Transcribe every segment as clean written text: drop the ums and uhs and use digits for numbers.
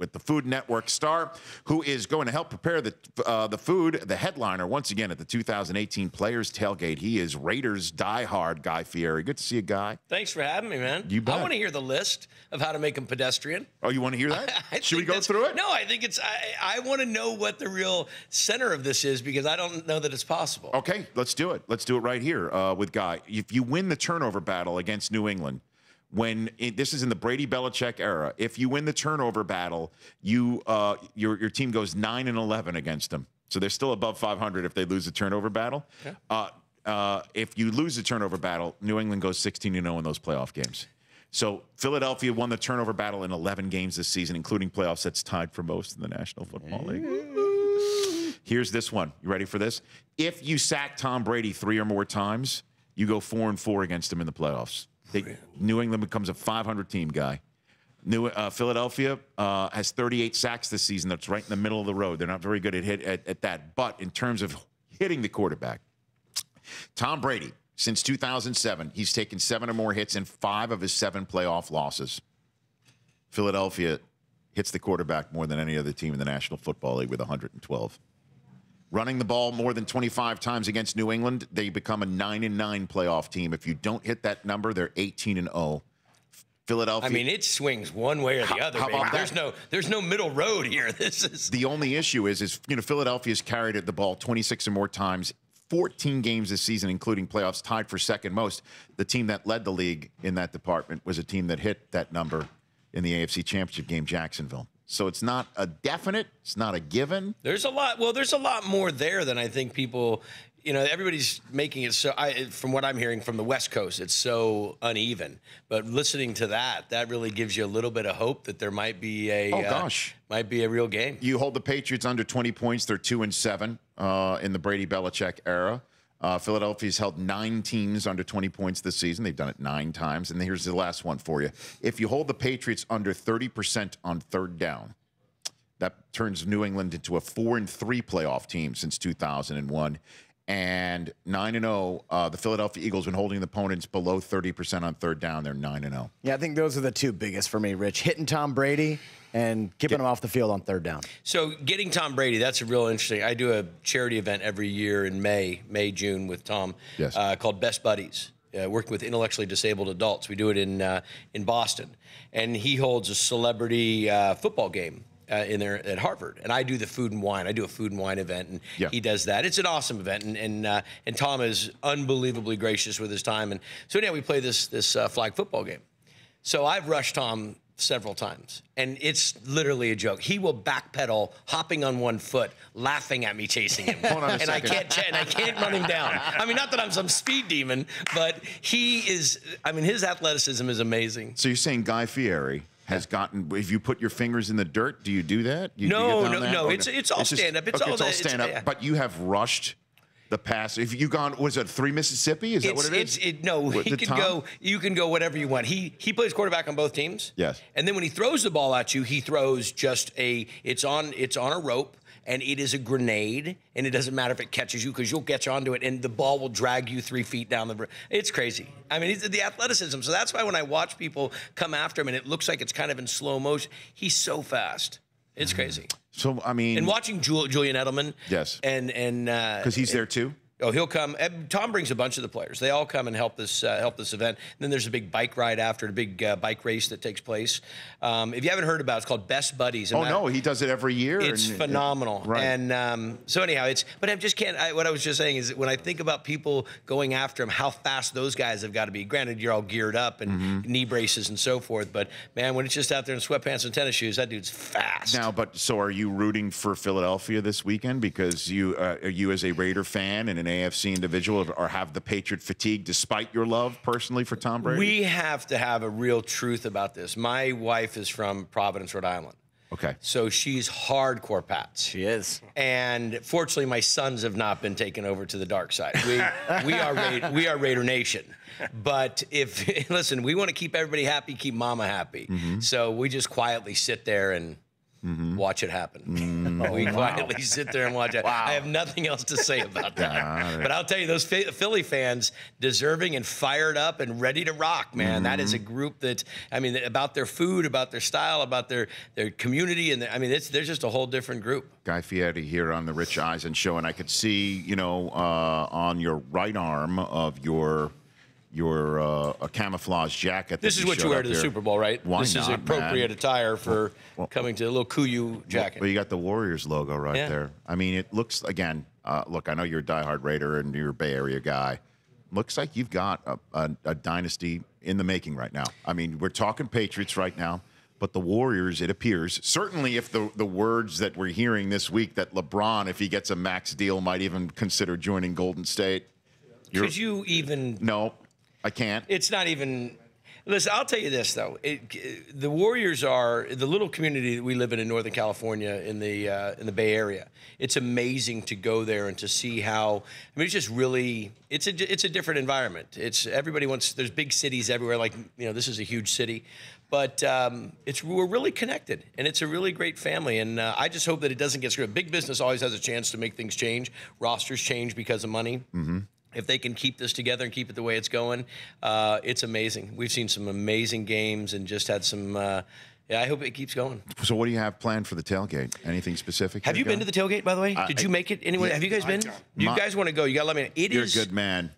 with the Food Network star, who is going to help prepare the food, the headliner, once again at the 2018 Players Tailgate. He is Raiders diehard Guy Fieri. Good to see you, Guy. Thanks for having me, man. You bet. I want to hear the list of how to make them pedestrian. Oh, you want to hear that? Should we go through it? No, I think it's. I want to know what the real center of this is because I don't know that it's possible. Okay, let's do it. Let's do it right here with Guy. If you win the turnover battle against New England, this is in the Brady Belichick era, if you win the turnover battle, your team goes 9-11 against them. So they're still above 500 if they lose the turnover battle. Okay. If you lose the turnover battle, New England goes 16-0 in those playoff games. So Philadelphia won the turnover battle in 11 games this season, including playoffs. That's tied for most in the National Football League. Here's this one. You ready for this? If you sack Tom Brady 3 or more times, you go 4-4 against him in the playoffs. New England becomes a 500 team, Guy. Philadelphia has 38 sacks this season. That's right in the middle of the road. They're not very good at that. But in terms of hitting the quarterback, Tom Brady, since 2007, he's taken 7 or more hits in 5 of his 7 playoff losses. Philadelphia hits the quarterback more than any other team in the National Football League with 112. Running the ball more than 25 times against New England, they become a 9-9 playoff team. If you don't hit that number, they're 18-0. Philadelphia. I mean, it swings one way or the other. How about that? There's no middle road here. This is the only issue is Philadelphia's carried the ball 26 or more times, 14 games this season, including playoffs, tied for second most. The team that led the league in that department was a team that hit that number in the AFC Championship game, Jacksonville. So it's not a definite. It's not a given. There's a lot. Well, there's a lot more there than I think people. Everybody's making it so. From what I'm hearing from the West Coast, it's so uneven. But listening to that really gives you a little bit of hope that there might be a. Might be a real game. You hold the Patriots under 20 points. They're 2-7 in the Brady Belichick era. Philadelphia's held 9 teams under 20 points this season. They've done it 9 times. And here's the last one for you. If you hold the Patriots under 30% on third down, that turns New England into a 4-3 playoff team since 2001. And 9-0, the Philadelphia Eagles, when holding the opponents below 30% on third down, they're 9-0. Yeah, I think those are the 2 biggest for me, Rich. Hitting Tom Brady and keeping him off the field on third down. So getting Tom Brady, that's a real interesting. I do a charity event every year in May, June with Tom, called Best Buddies. Working with intellectually disabled adults. We do it in Boston. And he holds a celebrity football game in there at Harvard, and I do the food and wine. I do a food and wine event, and he does that. It's an awesome event, and Tom is unbelievably gracious with his time. And so we play this flag football game. So I've rushed Tom several times, and it's literally a joke. He will backpedal, hopping on one foot, laughing at me chasing him, and I can't run him down. I mean, not that I'm some speed demon, but he is. I mean, his athleticism is amazing. So you're saying Guy Fieri has gotten, if you put your fingers in the dirt, do you do that? No. It's all stand-up. It's all stand-up. Yeah. But you have rushed the pass. If you gone, was it 3 Mississippi? Is that what it is? No, he can go. You can go whatever you want. He plays quarterback on both teams. Yes. And then when he throws the ball at you, he throws just it's on a rope. And it is a grenade, and it doesn't matter if it catches you because you'll catch onto it, and the ball will drag you 3 feet down the. It's crazy. I mean, it's the athleticism. So that's why when I watch people come after him, and it looks like it's kind of in slow motion, he's so fast. It's crazy. So I mean, and watching Julian Edelman, and because he's there too. Oh, he'll come. Tom brings a bunch of the players. They all come and help this event. And then there's a big bike ride after, a big bike race that takes place. If you haven't heard about it, it's called Best Buddies. And no, he does it every year. It's phenomenal. Right. And so anyhow, but I just can't. What I was just saying is that when I think about people going after him, how fast those guys have got to be. Granted, you're all geared up and knee braces and so forth. But man, when it's just out there in sweatpants and tennis shoes, that dude's fast. Now, so are you rooting for Philadelphia this weekend because you as a Raider fan and an AFC individual or have the Patriot fatigue despite your love personally for Tom Brady? We have to have a real truth about this. My wife is from Providence, Rhode Island. Okay. So she's hardcore Pats. She is. And fortunately, my sons have not been taken over to the dark side. We are Raider Nation. But listen, we want to keep everybody happy, keep Mama happy. So we just quietly sit there and watch it happen. We quietly sit there and watch it. Wow. I have nothing else to say about that. But I'll tell you, those Philly fans, deserving and fired up and ready to rock, man. That is a group that, I mean, about their food, about their style, about their community, and I mean, there's just a whole different group. Guy Fieri here on the Rich Eisen Show, and I could see, you know, on your right arm of your a camouflage jacket. This is what you wear to the Super Bowl, right? Why this is appropriate attire for coming to a little Kuyu jacket. Well, you got the Warriors logo right there. I mean, it looks, again, look, I know you're a diehard Raider and you're a Bay Area guy. Looks like you've got a dynasty in the making right now. I mean, we're talking Patriots right now, but the Warriors, it appears, certainly if the words that we're hearing this week that LeBron, if he gets a max deal, might even consider joining Golden State. Could you even? No. I can't. It's not even. Listen, I'll tell you this though: the Warriors are the little community that we live in Northern California, in the Bay Area. It's amazing to go there and to see how. I mean, it's just really. It's a different environment. It's everybody wants. There's big cities everywhere. Like, you know, this is a huge city, but we're really connected, and it's a really great family. And I just hope that it doesn't get screwed. Big business always has a chance to make things change. Rosters change because of money. If they can keep this together and keep it the way it's going, it's amazing. We've seen some amazing games and just had some. I hope it keeps going. So, what do you have planned for the tailgate? Anything specific? Have you been to the tailgate, by the way? Did you make it anyway? Have you guys been? You guys want to go? You got to let me know. You're a good man.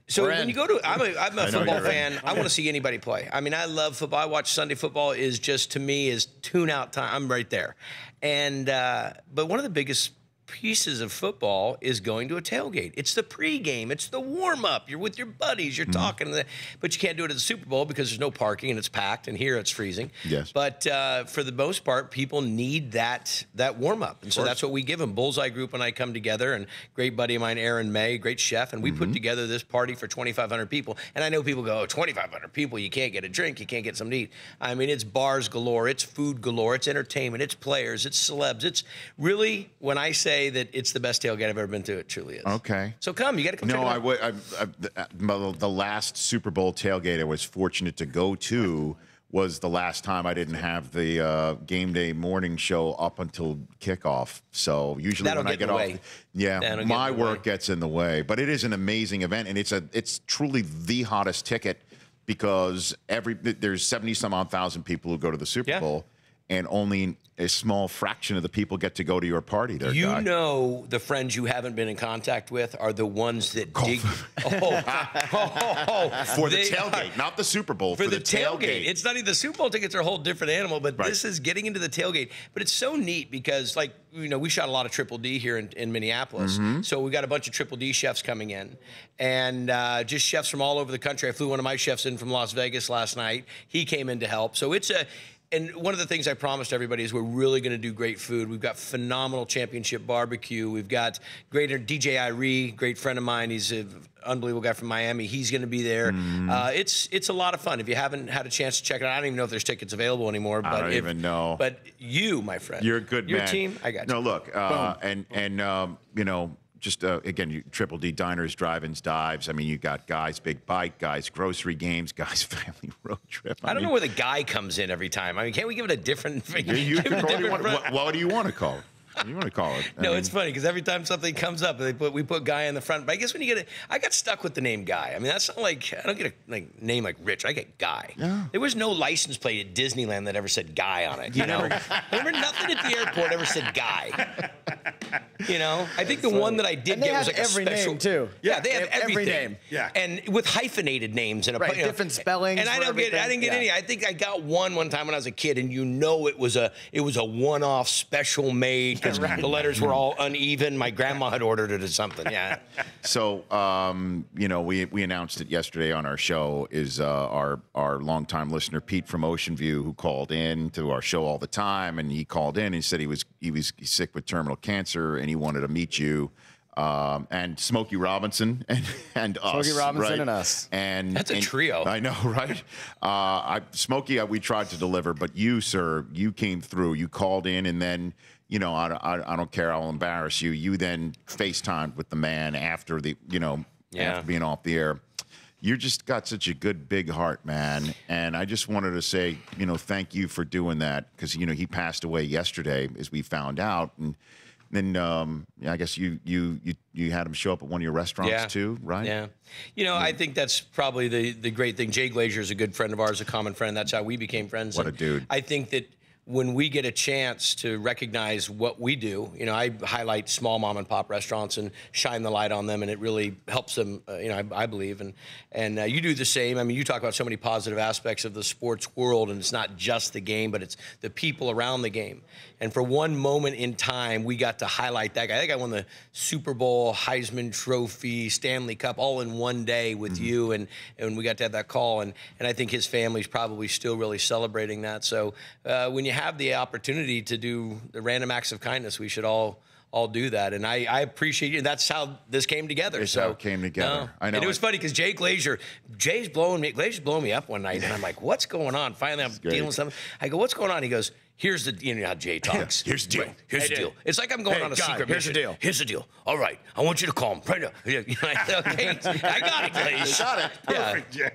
So when you go to, I'm a football fan. I want to see anybody play. I mean, I love football. I watch Sunday football. Is just, to me, is tune-out time. I'm right there. And but one of the biggest pieces of football is going to a tailgate. It's the pregame. It's the warm-up. You're with your buddies. You're talking. But you can't do it at the Super Bowl because there's no parking and it's packed, and here it's freezing. Yes. But for the most part, people need that warm-up. And so that's what we give them. Bullseye Group and I come together, and great buddy of mine, Aaron May, great chef, and we put together this party for 2,500 people. And I know people go, 2,500 people, you can't get a drink, you can't get something to eat. I mean, it's bars galore, it's food galore, it's entertainment, it's players, it's celebs. It's really, when I say that it's the best tailgate I've ever been to, it truly is. Okay. So come, you got to come check it out. The last Super Bowl tailgate I was fortunate to go to was the last time I didn't have the game day morning show up until kickoff. So usually when I get off, my work gets in the way. But it is an amazing event, and it's truly the hottest ticket because there's 70-some-odd thousand people who go to the Super Bowl, and only a small fraction of the people get to go to your party there, You know, the friends you haven't been in contact with are the ones that dig. For the tailgate, not the Super Bowl. For the tailgate. It's not even the Super Bowl tickets are a whole different animal, but this is getting into the tailgate. But it's so neat because, like, you know, we shot a lot of Triple D here in Minneapolis. So we got a bunch of Triple D chefs coming in, and just chefs from all over the country. I flew one of my chefs in from Las Vegas last night. He came in to help. So it's a. And one of the things I promised everybody is we're really going to do great food. We've got phenomenal championship barbecue. We've got great DJ Irie, great friend of mine. He's an unbelievable guy from Miami. He's going to be there. It's a lot of fun. If you haven't had a chance to check it out, I don't even know if there's tickets available anymore. But I don't even know. But you, my friend. You're a good man. Your team, I got you. No, look, you know, just, again, Triple D diners, drive-ins, dives. I mean, you got guys, big bike, guys, grocery games, guys, family road trip. I don't know where the guy comes in every time. I mean, can't we give it a different? What do you want to call it? What do you want to call it? It's funny because every time something comes up, we put Guy in the front. But I guess when you get I got stuck with the name Guy. I mean, that's not like, I don't get a name like Rich. I get Guy. Yeah. There was no license plate at Disneyland that ever said Guy on it. You know, remember nothing at the airport ever said Guy. You know, I think the one that I did get was like a special name too. Yeah, they have every everything. name. Yeah, and with hyphenated names and different spellings. And I didn't get any. I think I got one time when I was a kid, and it was a one-off, special made because the letters were all uneven. My grandma had ordered it or something. Yeah. So, you know, we announced it yesterday on our show. Is our longtime listener Pete from Ocean View, who called in to our show all the time, and he called in and he said he was sick with terminal cancer and he wanted to meet you. And Smokey Robinson and us. Smokey Robinson right? and us. And that's a trio. I know, right? Smokey, we tried to deliver, but you, sir, you came through. You called in, and then, you know, I don't care. I'll embarrass you. You then FaceTimed with the man after after being off the air. You just got such a good, big heart, man. And I just wanted to say, thank you for doing that because, he passed away yesterday, as we found out. And then I guess you had him show up at one of your restaurants too, right? Yeah. I think that's probably the great thing. Jay Glazer is a good friend of ours, a common friend. That's how we became friends. What a dude. I think that when we get a chance to recognize what we do, I highlight small mom and pop restaurants and shine the light on them, and it really helps them, I believe. And you do the same. I mean, you talk about so many positive aspects of the sports world, and it's not just the game, but it's the people around the game. And for one moment in time, we got to highlight that guy. That guy won the Super Bowl, Heisman Trophy, Stanley Cup, all in one day with you, and we got to have that call. And I think his family's probably still really celebrating that. So when you have the opportunity to do the random acts of kindness, we should all do that. And I appreciate it. That's how this came together. It's how it came together. I know. And it was funny because Glazer's blowing me up one night, and I'm like, what's going on? Finally, I'm dealing with something. I go, what's going on? He goes, here's the, how Jay talks. Here's the deal. Here's the deal. It's like I'm going on a secret here's mission. the deal. Here's the deal. All right, I want you to call him right now. Okay, I got it, Glaze. Got it. Perfect, Jay.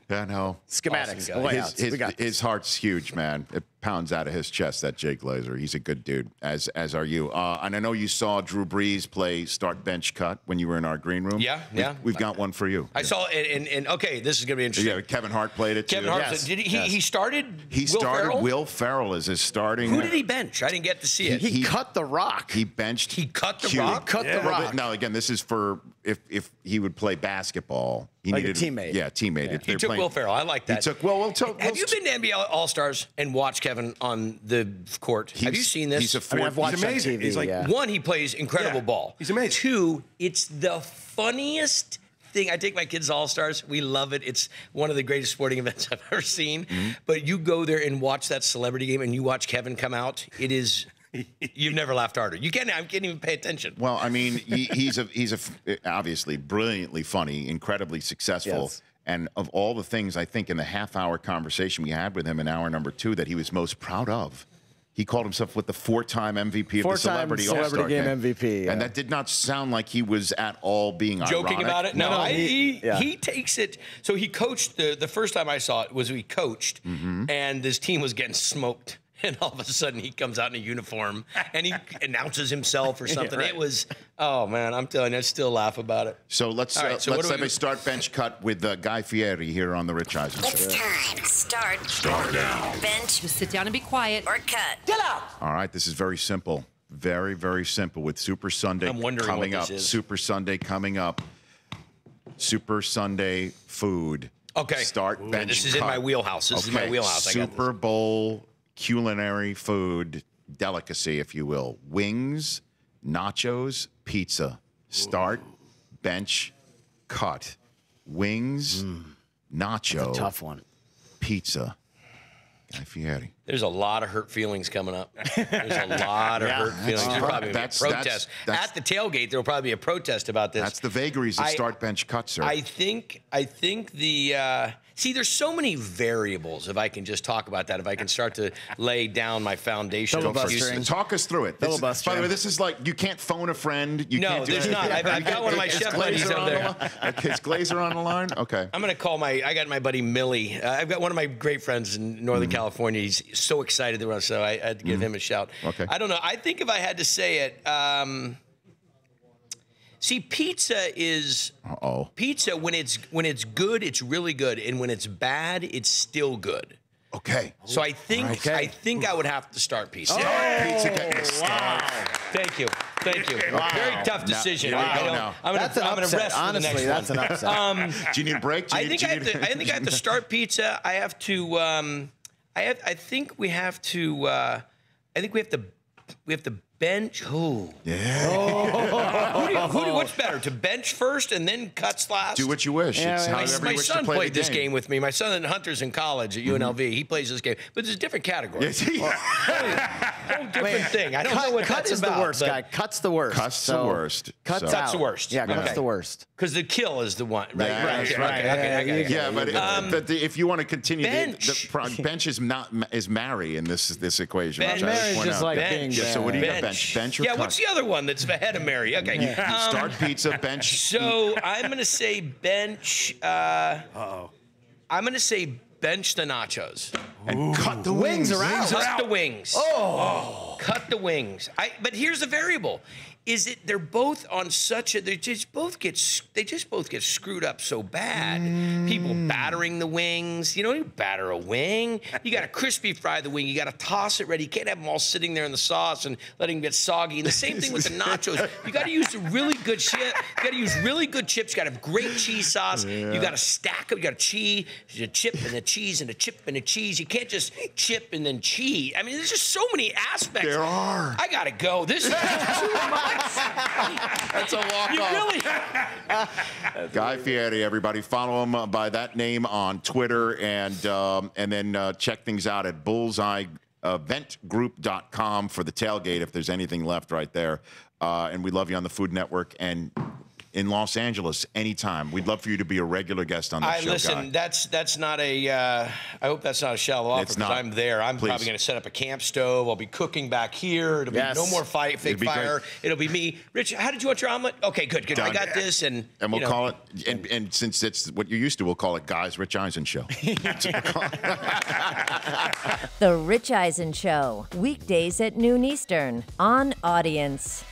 Yeah, no. Schematics. Awesome His heart's huge, man. It pounds out of his chest, that Jay Glazer. He's a good dude, as are you. And I know you saw Drew Brees play start bench cut when you were in our green room. Yeah. We've got one for you. I saw it, and okay, this is going to be interesting. Yeah, Kevin Hart played it, Kevin too. Hart, he started He started Will Ferrell as his starting. Who did he bench? I didn't get to see it. He cut the rock. He benched. He cut the Q. rock? Cut the rock. No, again, this is for if he would play basketball. He like needed a teammate. Yeah, teammate. Yeah. He took Will Ferrell. I like that. He took, well, have you been to NBA All-Stars and watched Kevin on the court? Have you seen this? I've watched He's amazing. on TV. He's like, One, he plays incredible ball. He's amazing. Two, it's the funniest thing. I take my kids to All-Stars. We love it. It's one of the greatest sporting events I've ever seen. But you go there and watch that celebrity game and you watch Kevin come out. It is... You've never laughed harder. I can't even pay attention. Well, I mean, he's obviously brilliantly funny, incredibly successful. Yes. And of all the things, I think in the half-hour conversation we had with him in hour number 2 that he was most proud of, he called himself the 4-time MVP of the Celebrity All-Star Game MVP. And that did not sound like he was at all being joking ironic. about it. No, he takes it. So he coached the first time I saw it was he coached, and his team was getting smoked. And all of a sudden, he comes out in a uniform and he announces himself or something. Right. It was, oh man, I'm telling you, I still laugh about it. So let's have a start bench cut with Guy Fieri here on the Rich Eisen Show. It's time. Start now. Bench. Just sit down and be quiet. Or cut. Get out. All right, this is very simple. Very, very simple with Super Sunday I'm wondering coming what up. this is. Super Sunday coming up. Super Sunday food. Okay. Start bench This is cut. in my wheelhouse. This is my wheelhouse. I got this. Super Bowl culinary food delicacy, if you will. Wings, nachos, pizza. Start, bench, cut. Wings, nacho. That's a tough one. Pizza. Guy Fieri. There's a lot of hurt feelings coming up. There's a lot of hurt feelings. There's probably a protest. At the tailgate, there will probably be a protest about this. That's the vagaries of start bench cut, sir. I think the see, there's so many variables. If I can just talk about that, if I can start to lay down my foundation. Filibustering. Talk us through it. By the way, this is like you can't phone a friend. You can't do there's not. I've got one of my chef buddies over there. Is Glazer on the line? Okay. I'm going to call I got my buddy Millie. I've got one of my great friends in Northern California. He's so excited to run, so I had to give him a shout. Okay. I don't know. I think if I had to say it, see, pizza is pizza when it's good, it's really good, and when it's bad, it's still good. Okay. So I think I would have to start pizza. Pizza getting a start. Thank you. Wow. Very tough decision. Now. I'm going to rest Honestly, for the next that's an upset. Do you need a break? I think I have to start pizza. I have to. I think we have to. I think we have to bench. Oh. Yeah. What's better, to bench first and then cut last? Do what you wish. It's however My you wish to son play played the this game with me. My son Hunter's in college at UNLV. He plays this game, but it's a different category. Yes, Whole different thing. I don't know what cut that's is about. the worst, guy. Cut's the worst. Cut's the worst. Cuts So- out. Cut's the worst. Yeah, cut's Okay. the worst. Because the kill is the one, right? Yeah, right. that's Okay, right. okay, Yeah, but if you want to continue, Bench. bench is Mary in this equation. Bench. which I Mary is point just out. like Bench. being Yeah, so what do you got Bench. Bench or yeah, cut? what's the other one that's ahead of Mary? Okay. Start pizza, bench. So I'm going to say bench. I'm going to say bench the nachos. And cut the wings. Wings are out. Cut the wings. Oh. Cut the wings. But here's the variable. Is it they're both on such a they just both get screwed up so bad. People battering the wings. You know, you batter a wing. You got to crispy fry the wing. You got to toss it ready. You can't have them all sitting there in the sauce and letting them get soggy. And the same thing with the nachos. You got to use a really good chip. You got to use really good chips. You got to have great cheese sauce. You got to stack them. You got to chip and a cheese and a chip and a cheese. You can't just chip and then cheese. I mean, there's just so many aspects. There are. I got to go. This is too much. That's a walk-off. You really? Guy Fieri, everybody. Follow him by that name on Twitter, and then check things out at bullseyeeventgroup.com for the tailgate if there's anything left right there. And we love you on the Food Network and in Los Angeles anytime. We'd love for you to be a regular guest on the show, Listen, Guy. that's not a. I hope that's not a shallow offer because I'm there. I'm probably going to set up a camp stove. I'll be cooking back here. It'll be no more fake fire. Great. It'll be me. Rich, how did you want your omelet? Okay, good. Done. I got this, and we'll call it. And since it's what you're used to, we'll call it Guy's Rich Eisen Show. The Rich Eisen Show, weekdays at noon Eastern on Audience.